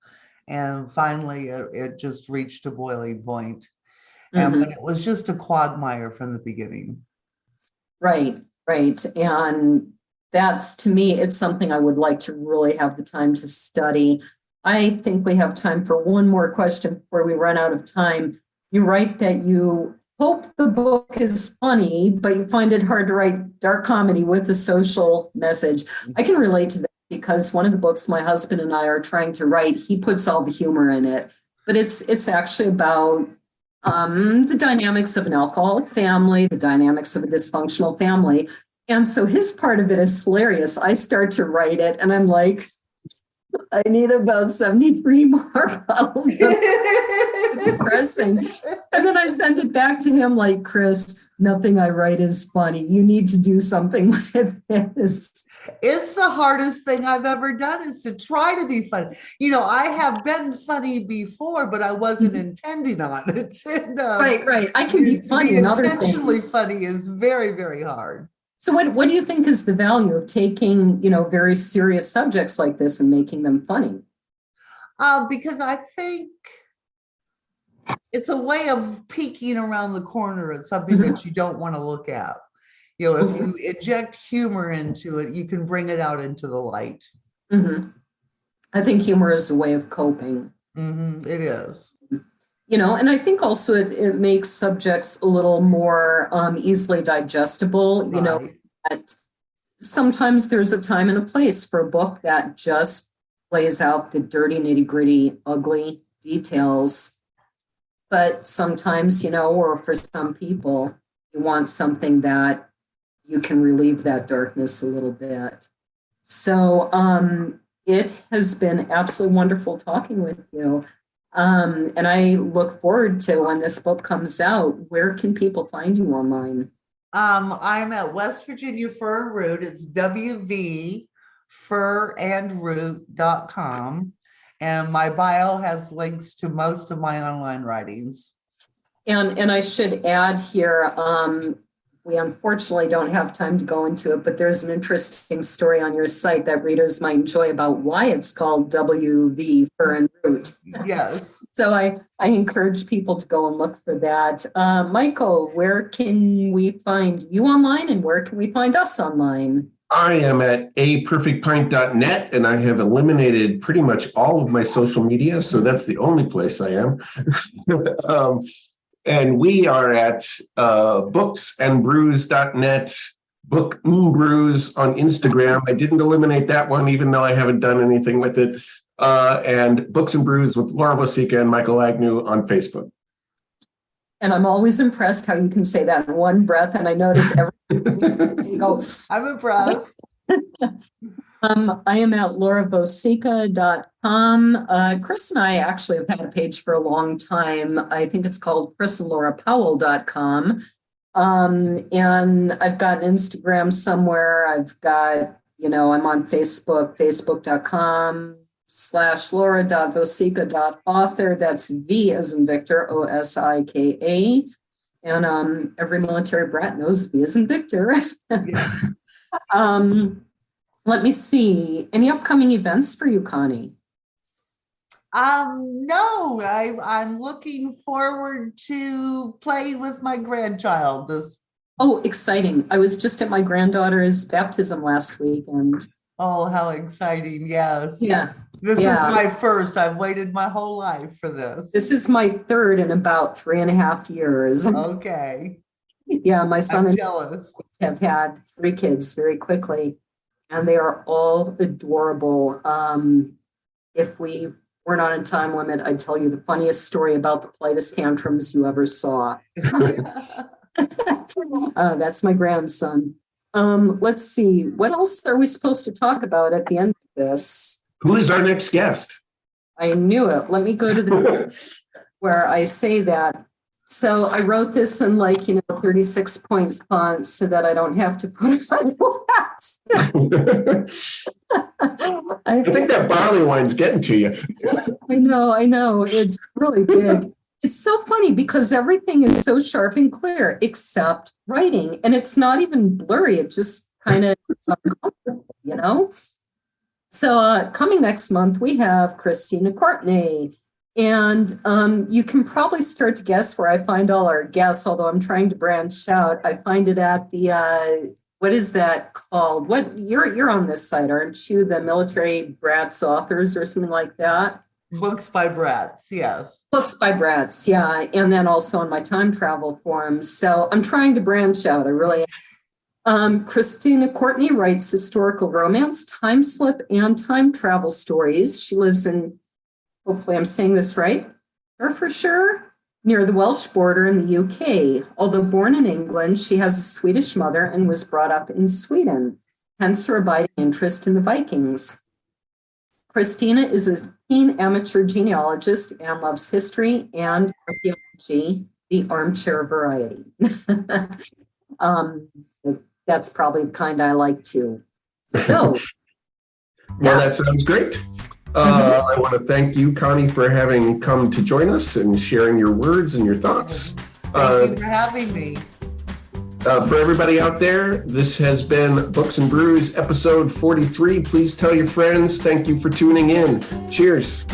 And finally, it just reached a boiling point. And but it was just a quagmire from the beginning. Right. And that's, to me, it's something I would like to really have the time to study. I think we have time for one more question before we run out of time. You write that you hope the book is funny, but you find it hard to write dark comedy with a social message. I can relate to that, because one of the books my husband and I are trying to write, he puts all the humor in it, but it's actually about the dynamics of an alcoholic family, the dynamics of a dysfunctional family. And so his part of it is hilarious. I start to write it and I'm like, I need about 73 more bottles of depressing. And then I sent it back to him like, Chris, nothing I write is funny. You need to do something with this. It's the hardest thing I've ever done is to try to be funny. I have been funny before, but I wasn't intending on it. And, Right. I can be funny in other things. Intentionally funny is very, very hard. So what do you think is the value of taking, very serious subjects like this and making them funny? Because I think it's a way of peeking around the corner at something that you don't want to look at. If you inject humor into it, you can bring it out into the light. I think humor is a way of coping. It is. And I think also it makes subjects a little more easily digestible. That sometimes there's a time and a place for a book that just plays out the dirty, nitty-gritty, ugly details. But sometimes, or for some people, you want something that you can relieve that darkness a little bit. So it has been absolutely wonderful talking with you. And I look forward to when this book comes out. Where can people find you online? I'm at West Virginia Fur and Root. It's wvfurandroot.com. And my bio has links to most of my online writings. And I should add here, we unfortunately don't have time to go into it, but there's an interesting story on your site that readers might enjoy about why it's called WV Fur and Root. Yes. So I encourage people to go and look for that. Michael, where can we find you online and where can we find us online? I am at aperfectpint.net, and I have eliminated pretty much all of my social media, so that's the only place I am. And we are at booksandbrews.net, Brews on Instagram. I didn't eliminate that one, even though I haven't done anything with it. And Books and Brews with Laura Bosica and Michael Agnew on Facebook. And I'm always impressed how you can say that in one breath. And I notice every you go. I'm impressed. I am at lauravosica.com. Chris and I actually have had a page for a long time. I think it's called chrisandlaurapowell.com. And I've got an Instagram somewhere. I've got, I'm on Facebook, facebook.com/laura.vosica.author. That's V as in Victor, OSIKA. And every military brat knows V as in Victor. Yeah. Let me see. Any upcoming events for you, Connie? No, I'm looking forward to playing with my grandchild. Oh, exciting. I was just at my granddaughter's baptism last week. Oh, how exciting. Yes. Yeah. This is my first. I've waited my whole life for this. This is my third in about 3.5 years. Okay. Yeah, my son and jealous. Have had 3 kids very quickly. And they are all adorable. If we weren't on a time limit, I'd tell you the funniest story about the politest tantrums you ever saw. That's my grandson. Let's see. What else are we supposed to talk about at the end of this? Who is our next guest? I knew it. Let me go to the where I say that. So I wrote this in 36-point font so that I don't have to put it on wax. I think that Barleywine's getting to you. I know. It's really big. It's so funny because everything is so sharp and clear except writing. And it's not even blurry. It just kind of is uncomfortable, So coming next month, we have Christina Courtney. And you can probably start to guess where I find all our guests, although I'm trying to branch out. I find it at the, what is that called? What you're on this site, aren't you? The Military Brats Authors or something like that? Books by Brats, yes. Books by Brats, yeah. And then also on my time travel forums. So I'm trying to branch out. I really am. Christina Courtney writes historical romance, time slip, and time travel stories. She lives in, hopefully I'm saying this right, Herefordshire, near the Welsh border in the UK. Although born in England, she has a Swedish mother and was brought up in Sweden, hence her abiding interest in the Vikings. Christina is a keen amateur genealogist and loves history and archaeology, the armchair variety. That's probably the kind I like too. So, well, that sounds great. I want to thank you, Connie, for having come to join us and sharing your words and your thoughts. Thank you for having me. For everybody out there, this has been Books and Brews, episode 43. Please tell your friends. Thank you for tuning in. Cheers.